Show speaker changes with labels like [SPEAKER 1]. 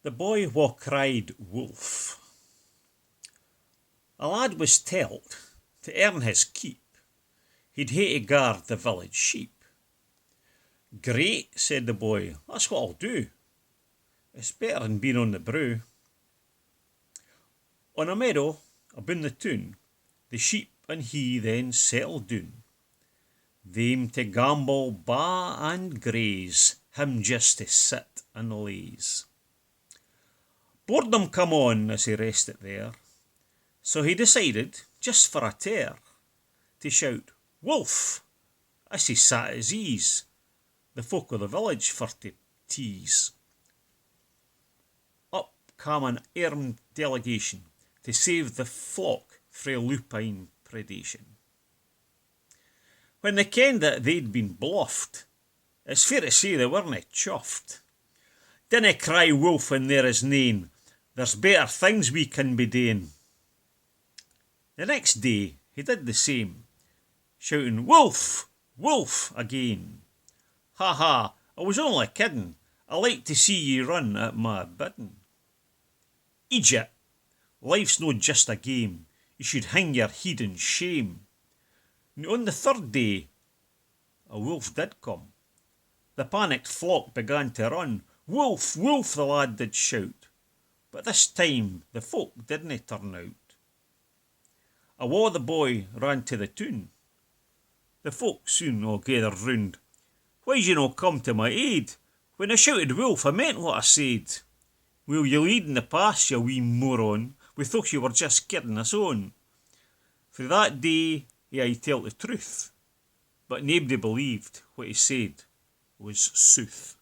[SPEAKER 1] The Boy Wha Cried Wolf. A lad was telt, to earn his keep, he'd hae to guard the village sheep. Great, said the boy, that's what I'll do. It's better than being on the brew. On a meadow, aboon the toon, the sheep and he then settled doon. They'm to gambol, ba and graze, him just to sit and laze. Boredom come on as he rested there, so he decided, just for a tear, to shout, "Wolf!" as he sat at his ease, the folk of the village for to tease. Up came an armed delegation to save the flock frae lupine predation. When they kenned that they'd been bluffed, it's fair to say they werenna chuffed. Dinna cry wolf when there is nane, there's better things we can be doing. The next day he did the same, shouting "Wolf! Wolf!" again. Ha ha, I was only kidding, I like to see ye run at my bidding. Egypt, life's no just a game, you should hang your head in shame. Now on the third day, a wolf did come. The panicked flock began to run. "Wolf! Wolf!" the lad did shout, but this time the folk didna turn out. Awa the boy ran to the toon. The folk soon all gathered round. "Why's ye no come to my aid? When I shouted wolf, I meant what I said. Will ye lead in the pass, ye wee moron? We thought ye were just kidding us on." For that day he aye tell't the truth, but naebody believed what he said was sooth.